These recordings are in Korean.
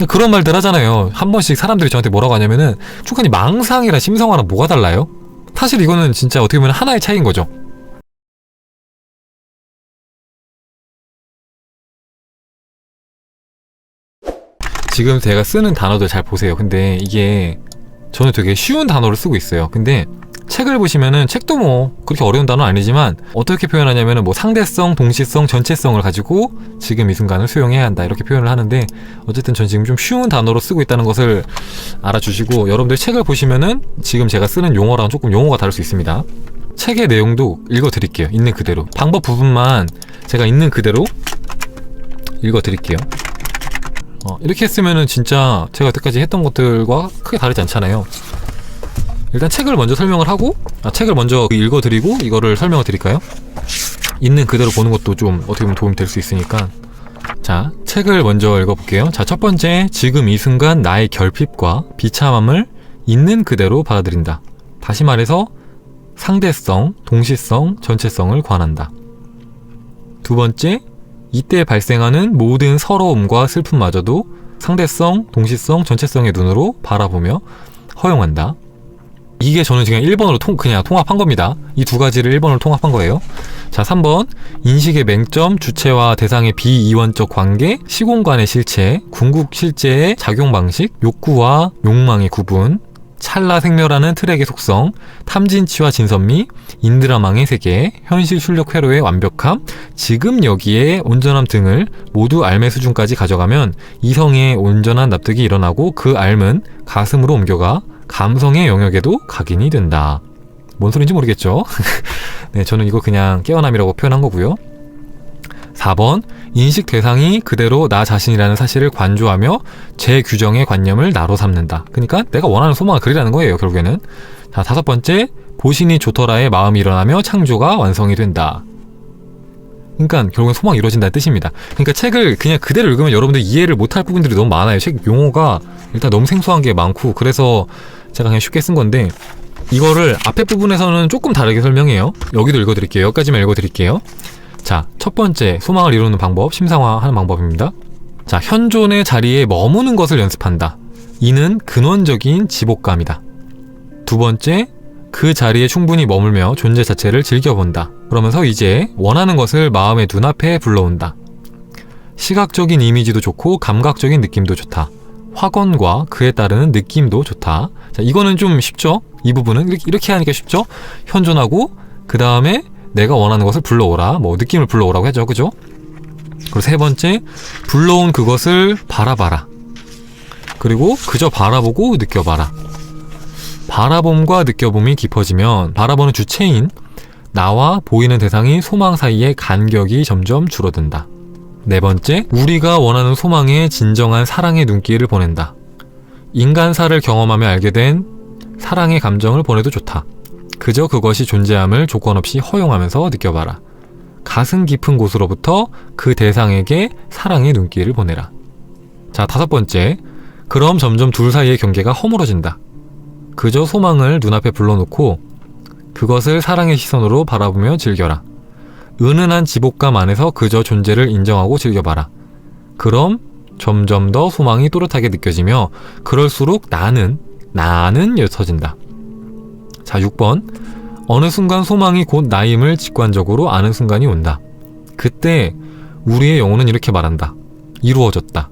그런 말들 하잖아요. 한 번씩 사람들이 저한테 뭐라고 하냐면은 축하님 망상이랑 심성화랑 뭐가 달라요? 사실 이거는 진짜 어떻게 보면 하나의 차이인 거죠. 지금 제가 쓰는 단어들 잘 보세요. 근데 이게 저는 되게 쉬운 단어를 쓰고 있어요. 근데 책을 보시면은 책도 뭐 그렇게 어려운 단어는 아니지만 어떻게 표현하냐면은 뭐 상대성, 동시성, 전체성을 가지고 지금 이 순간을 수용해야 한다 이렇게 표현을 하는데 어쨌든 전 지금 좀 쉬운 단어로 쓰고 있다는 것을 알아주시고 여러분들 책을 보시면은 지금 제가 쓰는 용어랑 조금 용어가 다를 수 있습니다. 책의 내용도 읽어드릴게요. 있는 그대로. 방법 부분만 제가 있는 그대로 읽어드릴게요. 이렇게 했으면은 진짜 제가 여태까지 했던 것들과 크게 다르지 않잖아요. 일단 책을 먼저 설명을 하고 책을 먼저 읽어드리고 이거를 설명을 드릴까요? 있는 그대로 보는 것도 좀 어떻게 보면 도움이 될 수 있으니까. 자, 책을 먼저 읽어볼게요. 자, 첫 번째, 지금 이 순간 나의 결핍과 비참함을 있는 그대로 받아들인다. 다시 말해서 상대성, 동시성, 전체성을 관한다. 두 번째, 이때 발생하는 모든 서러움과 슬픔마저도 상대성, 동시성, 전체성의 눈으로 바라보며 허용한다. 이게 저는 지금 1번으로 그냥 통합한 겁니다. 이 두 가지를 1번으로 통합한 거예요. 자, 3번 인식의 맹점, 주체와 대상의 비이원적 관계, 시공간의 실체, 궁극 실제의 작용 방식, 욕구와 욕망의 구분, 찰나 생멸하는 트랙의 속성, 탐진치와 진선미, 인드라망의 세계, 현실 출력 회로의 완벽함, 지금 여기에 온전함 등을 모두 알매 수준까지 가져가면 이성의 온전한 납득이 일어나고 그 알은 가슴으로 옮겨가 감성의 영역에도 각인이 된다. 뭔 소린지 모르겠죠? 네, 저는 이거 그냥 깨어남이라고 표현한 거고요. 4번 인식 대상이 그대로 나 자신이라는 사실을 관조하며 제 규정의 관념을 나로 삼는다. 그러니까 내가 원하는 소망을 그리라는 거예요, 결국에는. 자, 5번째 보시니 좋더라의 마음이 일어나며 창조가 완성이 된다. 그러니까 결국엔 소망이 이루어진다는 뜻입니다. 그러니까 책을 그냥 그대로 읽으면 여러분들 이해를 못할 부분들이 너무 많아요. 책 용어가 일단 너무 생소한 게 많고 그래서 제가 그냥 쉽게 쓴 건데 이거를 앞에 부분에서는 조금 다르게 설명해요. 여기도 읽어드릴게요. 여기까지만 읽어드릴게요. 자, 첫 번째 소망을 이루는 방법, 심상화하는 방법입니다. 자, 현존의 자리에 머무는 것을 연습한다. 이는 근원적인 지복감이다. 두 번째, 그 자리에 충분히 머물며 존재 자체를 즐겨본다. 그러면서 이제 원하는 것을 마음의 눈앞에 불러온다. 시각적인 이미지도 좋고 감각적인 느낌도 좋다. 확언과 그에 따르는 느낌도 좋다. 자, 이거는 좀 쉽죠? 이 부분은 이렇게 하니까 쉽죠? 현존하고 그 다음에 내가 원하는 것을 불러오라. 뭐 느낌을 불러오라고 하죠. 그죠? 그리고 세 번째, 불러온 그것을 바라봐라. 그리고 그저 바라보고 느껴봐라. 바라봄과 느껴봄이 깊어지면 바라보는 주체인 나와 보이는 대상이 소망 사이의 간격이 점점 줄어든다. 네 번째, 우리가 원하는 소망에 진정한 사랑의 눈길을 보낸다. 인간사를 경험하며 알게 된 사랑의 감정을 보내도 좋다. 그저 그것이 존재함을 조건 없이 허용하면서 느껴봐라. 가슴 깊은 곳으로부터 그 대상에게 사랑의 눈길을 보내라. 자, 5번째, 그럼 점점 둘 사이의 경계가 허물어진다. 그저 소망을 눈앞에 불러놓고 그것을 사랑의 시선으로 바라보며 즐겨라. 은은한 지복감 안에서 그저 존재를 인정하고 즐겨봐라. 그럼 점점 더 소망이 또렷하게 느껴지며 그럴수록 나는 옅어진다. 자, 6번, 어느 순간 소망이 곧 나임을 직관적으로 아는 순간이 온다. 그때 우리의 영혼은 이렇게 말한다. 이루어졌다.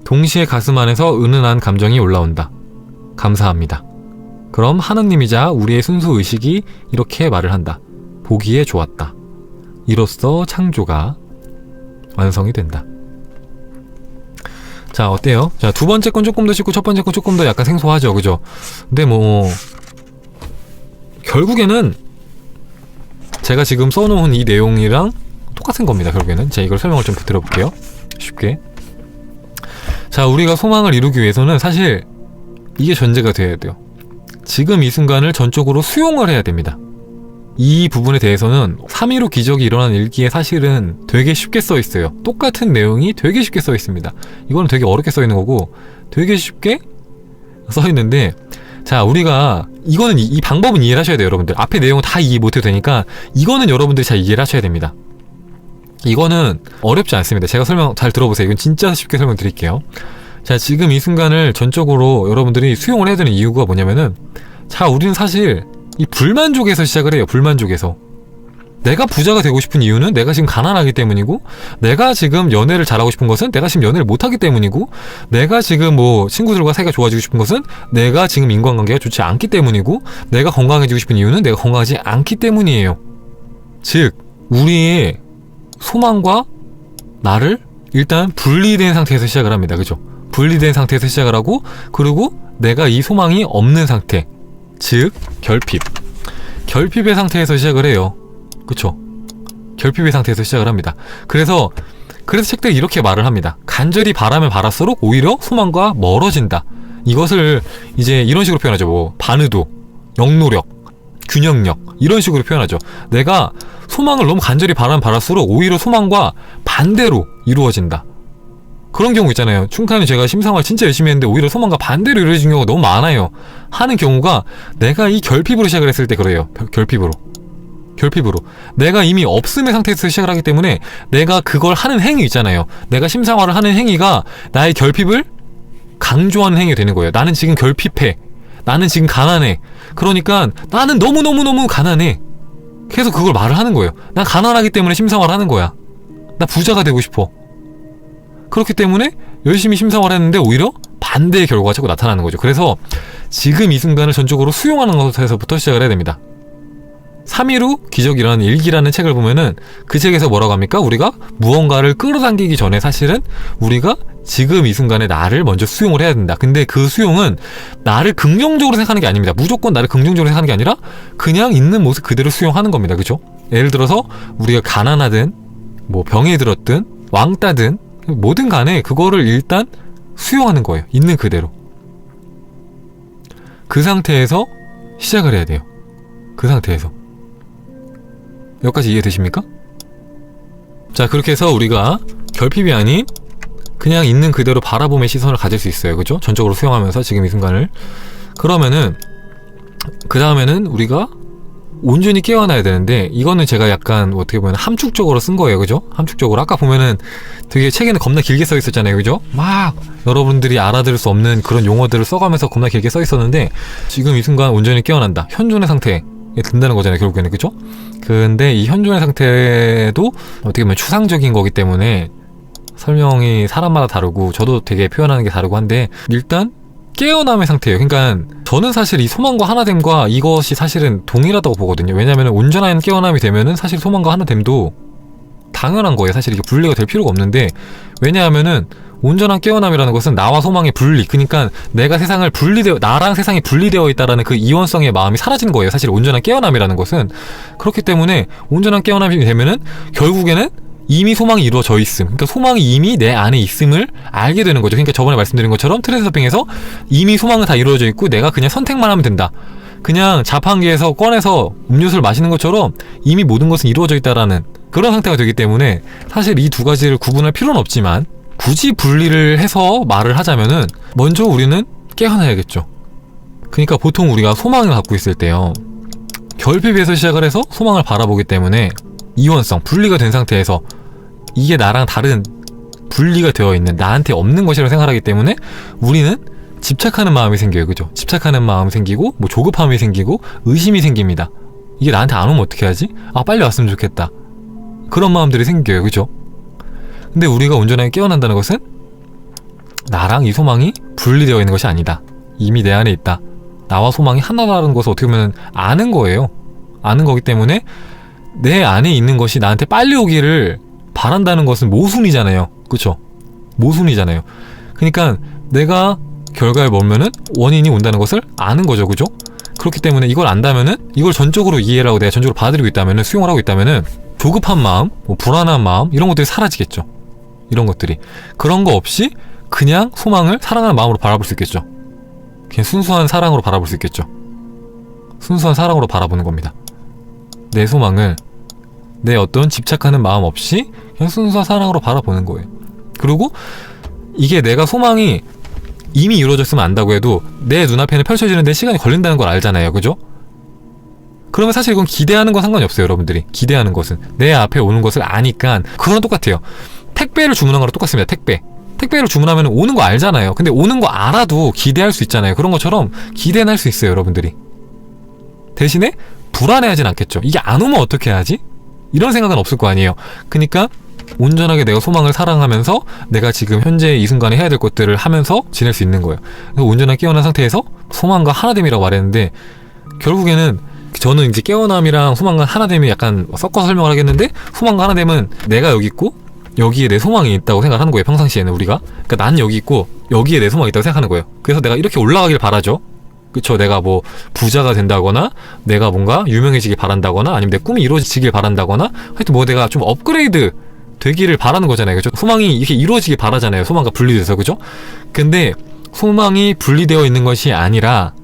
동시에 가슴 안에서 은은한 감정이 올라온다. 감사합니다. 그럼 하느님이자 우리의 순수 의식이 이렇게 말을 한다. 보기에 좋았다. 이로써 창조가 완성이 된다. 자, 어때요? 자, 두 번째 건 조금 더 쉽고 첫 번째 건 조금 더 약간 생소하죠, 그죠? 근데 뭐 결국에는 제가 지금 써놓은 이 내용이랑 똑같은 겁니다. 결국에는 제가 이걸 설명을 좀 드려볼게요. 쉽게. 자, 우리가 소망을 이루기 위해서는 사실 이게 전제가 돼야 돼요. 지금 이 순간을 전적으로 수용을 해야 됩니다. 이 부분에 대해서는 3.15 기적이 일어난 일기에 사실은 되게 쉽게 써 있어요. 똑같은 내용이 되게 쉽게 써 있습니다. 이거는 되게 어렵게 써 있는 거고 되게 쉽게 써 있는데, 자, 우리가 이거는 이 방법은 이해를 하셔야 돼요. 여러분들 앞에 내용은 다 이해 못해도 되니까 이거는 여러분들이 잘 이해를 하셔야 됩니다. 이거는 어렵지 않습니다. 제가 설명 잘 들어보세요. 이건 진짜 쉽게 설명드릴게요. 자, 지금 이 순간을 전적으로 여러분들이 수용을 해야 되는 이유가 뭐냐면은, 자, 우리는 사실 이 불만족에서 시작을 해요. 불만족에서. 내가 부자가 되고 싶은 이유는 내가 지금 가난하기 때문이고, 내가 지금 연애를 잘하고 싶은 것은 내가 지금 연애를 못하기 때문이고, 내가 지금 뭐 친구들과 사이가 좋아지고 싶은 것은 내가 지금 인간관계가 좋지 않기 때문이고, 내가 건강해지고 싶은 이유는 내가 건강하지 않기 때문이에요. 즉, 우리의 소망과 나를 일단 분리된 상태에서 시작을 합니다. 그죠? 분리된 상태에서 시작을 하고, 그리고 내가 이 소망이 없는 상태, 즉 결핍의 상태에서 시작을 해요. 그쵸? 결핍의 상태에서 시작을 합니다. 그래서 책들이 이렇게 말을 합니다. 간절히 바라면 바랄수록 오히려 소망과 멀어진다. 이것을 이제 이런 식으로 표현하죠. 뭐 반의도, 역노력, 균형력, 이런 식으로 표현하죠. 내가 소망을 너무 간절히 바라면 바랄수록 오히려 소망과 반대로 이루어진다. 그런 경우 있잖아요. 충분히 제가 심상을 진짜 열심히 했는데 오히려 소망과 반대로 이루어진 경우가 너무 많아요. 하는 경우가 내가 이 결핍으로 시작을 했을 때 그래요. 결핍으로. 내가 이미 없음의 상태에서 시작을 하기 때문에 내가 그걸 하는 행위 있잖아요. 내가 심상화를 하는 행위가 나의 결핍을 강조하는 행위가 되는 거예요. 나는 지금 결핍해. 나는 지금 가난해. 그러니까 나는 너무너무너무 가난해. 계속 그걸 말을 하는 거예요. 난 가난하기 때문에 심상화를 하는 거야. 나 부자가 되고 싶어. 그렇기 때문에 열심히 심상화를 했는데 오히려 반대의 결과가 자꾸 나타나는 거죠. 그래서 지금 이 순간을 전적으로 수용하는 것에서부터 시작을 해야 됩니다. 3.15 기적이라는 일기라는 책을 보면은 그 책에서 뭐라고 합니까? 우리가 무언가를 끌어당기기 전에 사실은 우리가 지금 이 순간에 나를 먼저 수용을 해야 된다. 근데 그 수용은 나를 긍정적으로 생각하는 게 아닙니다. 무조건 나를 긍정적으로 생각하는 게 아니라 그냥 있는 모습 그대로 수용하는 겁니다. 그죠? 예를 들어서 우리가 가난하든 뭐 병에 들었든 왕따든 뭐든 간에 그거를 일단 수용하는 거예요. 있는 그대로. 그 상태에서 시작을 해야 돼요. 그 상태에서. 여기까지 이해되십니까? 자, 그렇게 해서 우리가 결핍이 아닌 그냥 있는 그대로 바라봄의 시선을 가질 수 있어요. 그죠? 전적으로 수용하면서 지금 이 순간을. 그러면은 그 다음에는 우리가 온전히 깨어나야 되는데, 이거는 제가 약간 어떻게 보면 함축적으로 쓴 거예요. 그죠? 함축적으로. 아까 보면은 되게 책에는 겁나 길게 써 있었잖아요. 그죠? 막 여러분들이 알아들을 수 없는 그런 용어들을 써가면서 겁나 길게 써 있었는데, 지금 이 순간 온전히 깨어난다. 현존의 상태에 든다는 거잖아요. 결국에는. 그죠? 근데 이 현존의 상태도 어떻게 보면 추상적인 거기 때문에 설명이 사람마다 다르고 저도 되게 표현하는 게 다르고 한데, 일단 깨어남의 상태예요. 그러니까 저는 사실 이 소망과 하나됨과 이것이 사실은 동일하다고 보거든요. 왜냐면 온전한 깨어남이 되면은 사실 소망과 하나됨도 당연한 거예요. 사실 이게 분리가 될 필요가 없는데, 왜냐하면은 온전한 깨어남이라는 것은 나와 소망의 분리, 그러니까 내가 세상을 나랑 세상이 분리되어 있다라는 그 이원성의 마음이 사라지는 거예요. 사실 온전한 깨어남이라는 것은. 그렇기 때문에 온전한 깨어남이 되면은 결국에는 이미 소망이 이루어져 있음. 그러니까 소망이 이미 내 안에 있음을 알게 되는 거죠. 그러니까 저번에 말씀드린 것처럼 트랜스서핑에서 이미 소망은 다 이루어져 있고 내가 그냥 선택만 하면 된다. 그냥 자판기에서 꺼내서 음료수를 마시는 것처럼 이미 모든 것은 이루어져 있다라는 그런 상태가 되기 때문에 사실 이 두 가지를 구분할 필요는 없지만, 굳이 분리를 해서 말을 하자면은 먼저 우리는 깨어나야겠죠. 그러니까 보통 우리가 소망을 갖고 있을 때요, 결핍에서 시작을 해서 소망을 바라보기 때문에 이원성, 분리가 된 상태에서 이게 나랑 다른 분리가 되어 있는, 나한테 없는 것이라고 생각하기 때문에 우리는 집착하는 마음이 생겨요. 그죠? 집착하는 마음이 생기고, 뭐 조급함이 생기고, 의심이 생깁니다. 이게 나한테 안 오면 어떻게 하지? 아, 빨리 왔으면 좋겠다. 그런 마음들이 생겨요. 그죠? 근데 우리가 온전하게 깨어난다는 것은 나랑 이 소망이 분리되어 있는 것이 아니다. 이미 내 안에 있다. 나와 소망이 하나다라는 것을 어떻게 보면 아는 거예요. 아는 거기 때문에 내 안에 있는 것이 나한테 빨리 오기를 바란다는 것은 모순이잖아요. 그쵸? 모순이잖아요. 그러니까 내가 결과를 보면은 원인이 온다는 것을 아는 거죠. 그죠? 그렇기 때문에 이걸 안다면은, 이걸 전적으로 이해를 하고 내가 전적으로 받아들이고 있다면은, 수용을 하고 있다면은 조급한 마음, 뭐 불안한 마음, 이런 것들이 사라지겠죠. 이런 것들이. 그런 거 없이 그냥 소망을 사랑하는 마음으로 바라볼 수 있겠죠. 그냥 순수한 사랑으로 바라볼 수 있겠죠. 순수한 사랑으로 바라보는 겁니다. 내 소망을 내 어떤 집착하는 마음 없이 그냥 순수한 사랑으로 바라보는 거예요. 그리고 이게 내가 소망이 이미 이루어졌으면 안다고 해도 내 눈앞에는 펼쳐지는데 시간이 걸린다는 걸 알잖아요. 그죠? 그러면 사실 이건 기대하는 건 상관이 없어요. 여러분들이 기대하는 것은 내 앞에 오는 것을 아니까. 그거랑 똑같아요. 택배를 주문한 거랑 똑같습니다. 택배를 주문하면 오는 거 알잖아요. 근데 오는 거 알아도 기대할 수 있잖아요. 그런 것처럼 기대는 할 수 있어요. 여러분들이 대신에 불안해하진 않겠죠. 이게 안 오면 어떻게 하지? 이런 생각은 없을 거 아니에요. 그러니까 온전하게 내가 소망을 사랑하면서 내가 지금 현재 이 순간에 해야 될 것들을 하면서 지낼 수 있는 거예요. 그래서 온전하게 깨어난 상태에서 소망과 하나됨이라고 말했는데, 결국에는 저는 이제 깨어남이랑 소망과 하나됨이 약간 섞어서 설명을 하겠는데, 소망과 하나됨은 내가 여기 있고 여기에 내 소망이 있다고 생각하는 거예요. 평상시에는 우리가. 그러니까 난 여기 있고 여기에 내 소망이 있다고 생각하는 거예요. 그래서 내가 이렇게 올라가길 바라죠. 그쵸? 내가 뭐 부자가 된다거나 내가 뭔가 유명해지길 바란다거나 아니면 내 꿈이 이루어지길 바란다거나 하여튼 뭐 내가 좀 업그레이드 되기를 바라는 거잖아요. 그죠? 소망이 이렇게 이루어지길 바라잖아요. 소망과 분리돼서. 그죠? 근데 소망이 분리되어 있는 것이 아니라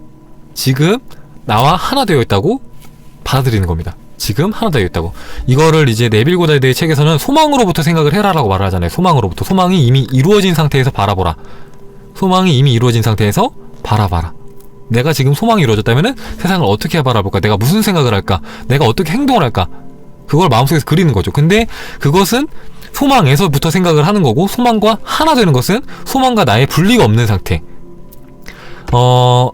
지금 나와 하나 되어 있다고 받아들이는 겁니다. 지금 하나 되어 있다고. 이거를 이제 네빌 고다르드의 책에서는 소망으로부터 생각을 해라라고 말을 하잖아요. 소망으로부터. 소망이 이미 이루어진 상태에서 바라보라. 소망이 이미 이루어진 상태에서 바라봐라. 내가 지금 소망이 이루어졌다면은 세상을 어떻게 바라볼까? 내가 무슨 생각을 할까? 내가 어떻게 행동을 할까? 그걸 마음속에서 그리는 거죠. 근데 그것은 소망에서부터 생각을 하는 거고, 소망과 하나 되는 것은 소망과 나의 분리가 없는 상태.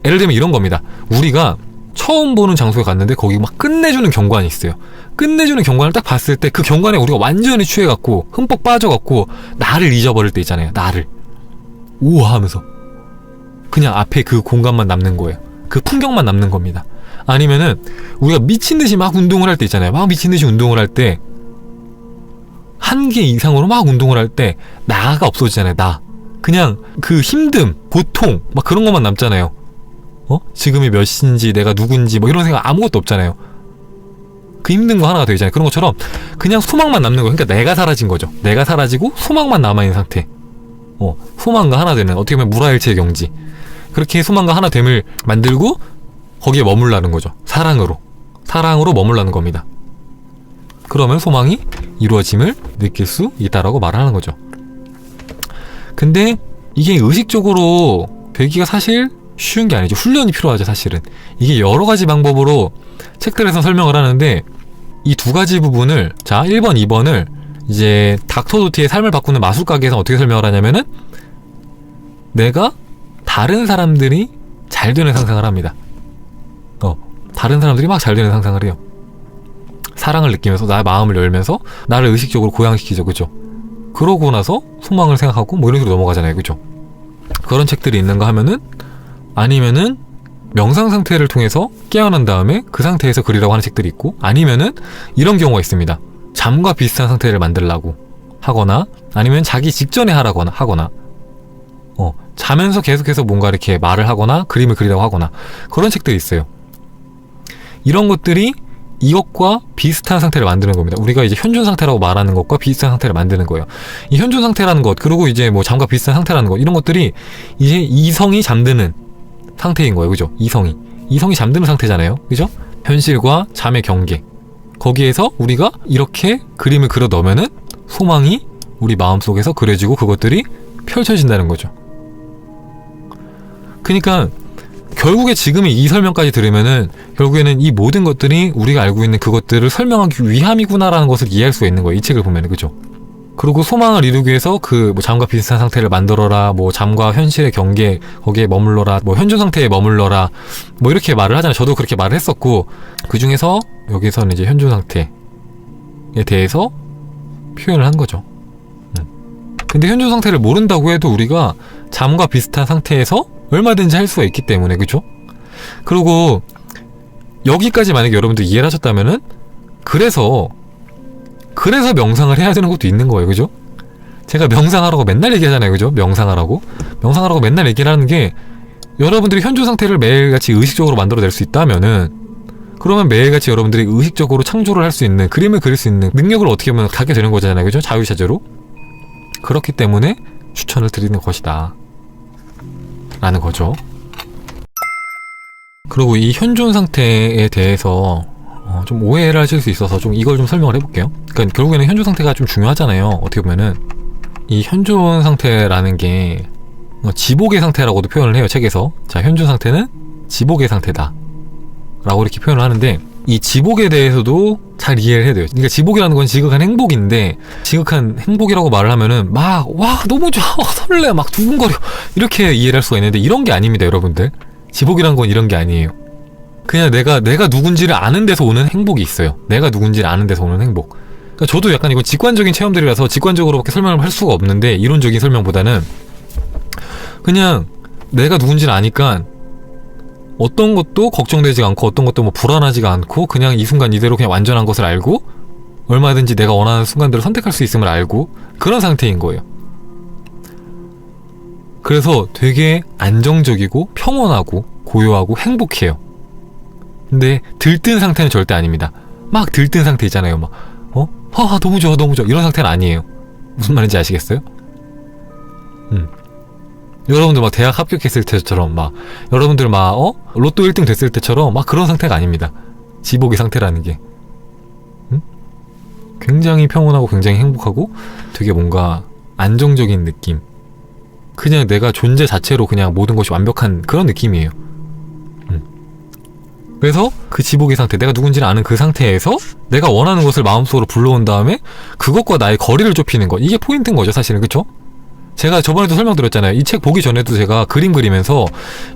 예를 들면 이런 겁니다. 우리가 처음 보는 장소에 갔는데 거기 막 끝내주는 경관이 있어요. 끝내주는 경관을 딱 봤을 때 그 경관에 우리가 완전히 취해갖고 흠뻑 빠져갖고 나를 잊어버릴 때 있잖아요. 나를 우와 하면서 그냥 앞에 그 공간만 남는 거예요. 그 풍경만 남는 겁니다. 아니면은 우리가 미친듯이 막 운동을 할 때 있잖아요. 막 미친듯이 운동을 할 때 한계 이상으로 막 운동을 할 때 나가 없어지잖아요. 나 그냥 그 힘듦, 고통 막 그런 것만 남잖아요. 지금이 몇 시인지 내가 누군지 뭐 이런 생각 아무것도 없잖아요. 그 힘든 거 하나가 되잖아요. 그런 것처럼 그냥 소망만 남는 거예요. 그러니까 내가 사라진 거죠. 내가 사라지고 소망만 남아있는 상태. 소망과 하나 되는, 어떻게 보면 무라일체의 경지. 그렇게 소망과 하나 됨을 만들고 거기에 머물라는 거죠. 사랑으로 머물라는 겁니다. 그러면 소망이 이루어짐을 느낄 수 있다라고 말하는 거죠. 근데 이게 의식적으로 되기가 사실 쉬운 게 아니죠. 훈련이 필요하죠. 사실은 이게 여러 가지 방법으로 책들에서 설명을 하는데, 이 두 가지 부분을, 자 1번 2번을 이제 닥터 도티의 삶을 바꾸는 마술가게에서 어떻게 설명을 하냐면은, 내가 다른 사람들이 잘 되는 상상을 합니다. 다른 사람들이 막 잘 되는 상상을 해요. 사랑을 느끼면서 나의 마음을 열면서 나를 의식적으로 고양시키죠. 그죠? 그러고 나서 소망을 생각하고 뭐 이런 식으로 넘어가잖아요. 그죠? 그런 책들이 있는가 하면은, 아니면은 명상 상태를 통해서 깨어난 다음에 그 상태에서 그리라고 하는 책들이 있고, 아니면은 이런 경우가 있습니다. 잠과 비슷한 상태를 만들라고 하거나, 아니면 자기 직전에 하거나 자면서 계속해서 뭔가 이렇게 말을 하거나 그림을 그리라고 하거나 그런 책들이 있어요. 이런 것들이 이것과 비슷한 상태를 만드는 겁니다. 우리가 이제 현존 상태라고 말하는 것과 비슷한 상태를 만드는 거예요. 이 현존 상태라는 것, 그리고 이제 뭐 잠과 비슷한 상태라는 것, 이런 것들이 이제 이성이 잠드는 상태인 거예요. 그죠? 이성이 잠드는 상태잖아요. 그죠? 현실과 잠의 경계, 거기에서 우리가 이렇게 그림을 그려 넣으면은 소망이 우리 마음속에서 그려지고 그것들이 펼쳐진다는 거죠. 그러니까 결국에 지금 이 설명까지 들으면은 결국에는 이 모든 것들이 우리가 알고 있는 그것들을 설명하기 위함이구나라는 것을 이해할 수가 있는 거예요. 이 책을 보면은. 그죠? 그리고 소망을 이루기 위해서 그 뭐 잠과 비슷한 상태를 만들어라, 뭐 잠과 현실의 경계 거기에 머물러라, 뭐 현존 상태에 머물러라, 뭐 이렇게 말을 하잖아요. 저도 그렇게 말을 했었고, 그 중에서 여기서는 이제 현존 상태에 대해서 표현을 한 거죠. 근데 현존 상태를 모른다고 해도 우리가 잠과 비슷한 상태에서 얼마든지 할 수가 있기 때문에. 그죠? 그리고 여기까지 만약에 여러분들 이해를 하셨다면은 그래서 명상을 해야 되는 것도 있는 거예요. 그죠? 제가 명상하라고 맨날 얘기하잖아요. 그죠? 명상하라고 맨날 얘기를 하는 게, 여러분들이 현존 상태를 매일같이 의식적으로 만들어낼 수 있다면은, 그러면 매일같이 여러분들이 의식적으로 창조를 할 수 있는, 그림을 그릴 수 있는 능력을 어떻게 보면 갖게 되는 거잖아요. 그죠? 자유자재로. 그렇기 때문에 추천을 드리는 것이다 라는 거죠. 그리고 이 현존 상태에 대해서 좀 오해를 하실 수 있어서 좀 이걸 좀 설명을 해볼게요. 그러니까 결국에는 현존 상태가 좀 중요하잖아요. 어떻게 보면은 이 현존 상태라는 게 지복의 상태라고도 표현을 해요. 책에서. 자, 현존 상태는 지복의 상태다 라고 이렇게 표현을 하는데, 이 지복에 대해서도 잘 이해를 해야 돼요. 그러니까 지복이라는 건 지극한 행복인데, 지극한 행복이라고 말을 하면은 막 와 너무 좋아 설레 막 두근거려 이렇게 이해를 할 수가 있는데, 이런 게 아닙니다 여러분들. 지복이라는 건 이런 게 아니에요. 그냥 내가 누군지를 아는 데서 오는 행복이 있어요. 내가 누군지를 아는 데서 오는 행복. 그러니까 저도 약간 이건 직관적인 체험들이라서 직관적으로밖에 설명을 할 수가 없는데, 이론적인 설명보다는 그냥 내가 누군지를 아니까 어떤 것도 걱정되지 않고 어떤 것도 뭐 불안하지가 않고, 그냥 이 순간 이대로 그냥 완전한 것을 알고 얼마든지 내가 원하는 순간들을 선택할 수 있음을 알고, 그런 상태인 거예요. 그래서 되게 안정적이고 평온하고 고요하고 행복해요. 근데 들뜬 상태는 절대 아닙니다. 막 들뜬 상태 있잖아요. 막 너무 좋아 너무 좋아 이런 상태는 아니에요. 무슨 말인지 아시겠어요? 여러분들 막 대학 합격했을 때처럼, 막 여러분들 막 로또 1등 됐을 때처럼 막 그런 상태가 아닙니다. 지복의 상태라는 게. 굉장히 평온하고 굉장히 행복하고 되게 뭔가 안정적인 느낌. 그냥 내가 존재 자체로 그냥 모든 것이 완벽한 그런 느낌이에요. 그래서 그 지복의 상태, 내가 누군지를 아는 그 상태에서 내가 원하는 것을 마음속으로 불러온 다음에 그것과 나의 거리를 좁히는 것, 이게 포인트인 거죠 사실은. 그쵸? 제가 저번에도 설명드렸잖아요. 이 책 보기 전에도 제가 그림 그리면서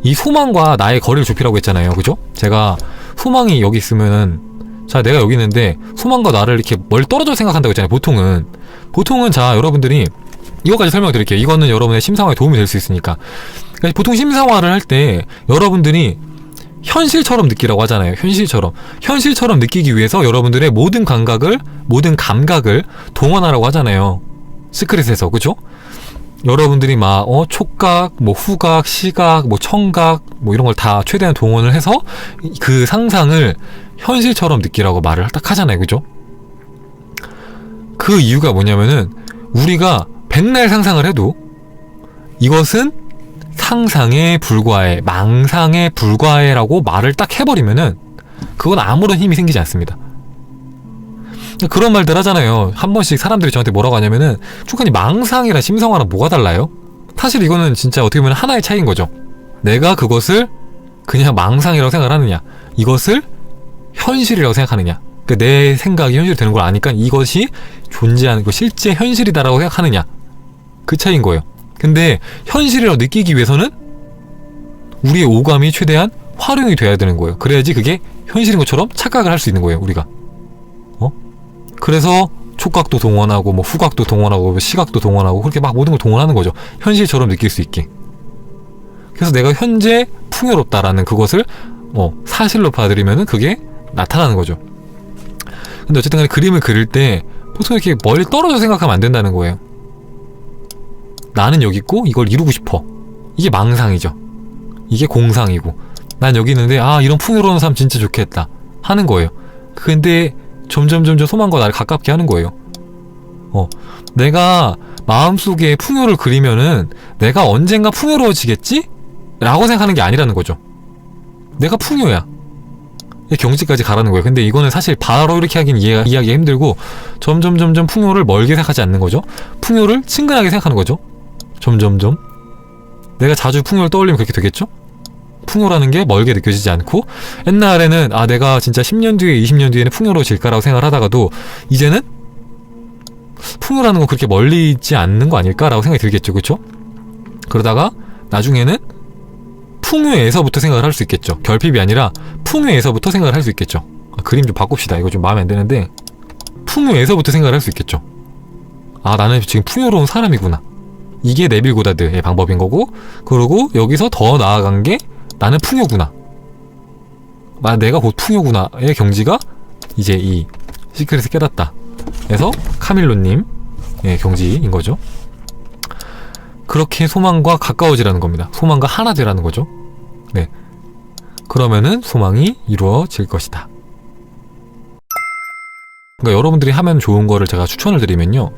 이 소망과 나의 거리를 좁히라고 했잖아요. 그죠? 제가 소망이 여기 있으면은, 자 내가 여기 있는데 소망과 나를 이렇게 멀리 떨어져 생각한다고 했잖아요. 보통은 자 여러분들이 이거까지 설명드릴게요. 이거는 여러분의 심상화에 도움이 될 수 있으니까. 그러니까 보통 심상화를 할 때 여러분들이 현실처럼 느끼라고 하잖아요. 현실처럼 느끼기 위해서 여러분들의 모든 감각을 동원하라고 하잖아요. 시크릿에서. 그죠? 여러분들이 막 촉각, 뭐 후각, 시각, 뭐 청각, 뭐 이런 걸 다 최대한 동원을 해서 그 상상을 현실처럼 느끼라고 말을 딱 하잖아요. 그죠? 그 이유가 뭐냐면은, 우리가 백날 상상을 해도 이것은 상상에 불과해, 망상에 불과해 라고 말을 딱 해버리면은 그건 아무런 힘이 생기지 않습니다. 그런 말들 하잖아요. 한 번씩 사람들이 저한테 뭐라고 하냐면은, 축하님 망상이랑 심성화랑 뭐가 달라요? 사실 이거는 진짜 어떻게 보면 하나의 차이인 거죠. 내가 그것을 그냥 망상이라고 생각을 하느냐, 이것을 현실이라고 생각하느냐. 그러니까 내 생각이 현실이 되는 걸 아니까 이것이 존재하는 거, 실제 현실이다라고 생각하느냐, 그 차이인 거예요. 근데 현실이라고 느끼기 위해서는 우리의 오감이 최대한 활용이 돼야 되는 거예요. 그래야지 그게 현실인 것처럼 착각을 할 수 있는 거예요, 우리가. 그래서 촉각도 동원하고 뭐 후각도 동원하고 시각도 동원하고 그렇게 막 모든 걸 동원하는 거죠. 현실처럼 느낄 수 있게. 그래서 내가 현재 풍요롭다라는 그것을 사실로 받아들이면은 그게 나타나는 거죠. 근데 어쨌든 간에 그림을 그릴 때 보통 이렇게 멀리 떨어져 생각하면 안 된다는 거예요. 나는 여기 있고 이걸 이루고 싶어. 이게 망상이죠. 이게 공상이고, 난 여기 있는데 이런 풍요로운 삶 진짜 좋겠다 하는 거예요. 근데 점점 소망과 나를 가깝게 하는 거예요. 내가 마음속에 풍요를 그리면은 내가 언젠가 풍요로워지겠지? 라고 생각하는 게 아니라는 거죠. 내가 풍요야. 경지까지 가라는 거예요. 근데 이거는 사실 바로 이렇게 하긴 이해하기 힘들고, 점점 풍요를 멀게 생각하지 않는 거죠. 풍요를 친근하게 생각하는 거죠. 점점. 내가 자주 풍요를 떠올리면 그렇게 되겠죠? 풍요라는 게 멀게 느껴지지 않고, 옛날에는 내가 진짜 10년 뒤에 20년 뒤에는 풍요로워질까라고 생각을 하다가도 이제는 풍요라는 건 그렇게 멀리 있지 않는 거 아닐까라고 생각이 들겠죠. 그쵸? 그러다가 나중에는 풍요에서부터 생각을 할 수 있겠죠. 결핍이 아니라 풍요에서부터 생각을 할 수 있겠죠. 그림 좀 바꿉시다. 이거 좀 마음에 안 드는데, 풍요에서부터 생각을 할 수 있겠죠. 나는 지금 풍요로운 사람이구나. 이게 네빌 고다드의 방법인 거고, 그리고 여기서 더 나아간 게 나는 풍요구나. 내가 곧 풍요구나의 경지가 이제 이 시크릿을 깨닫다. 그래서 카밀로님의 경지인 거죠. 그렇게 소망과 가까워지라는 겁니다. 소망과 하나 되라는 거죠. 네. 그러면은 소망이 이루어질 것이다. 그러니까 여러분들이 하면 좋은 거를 제가 추천을 드리면요,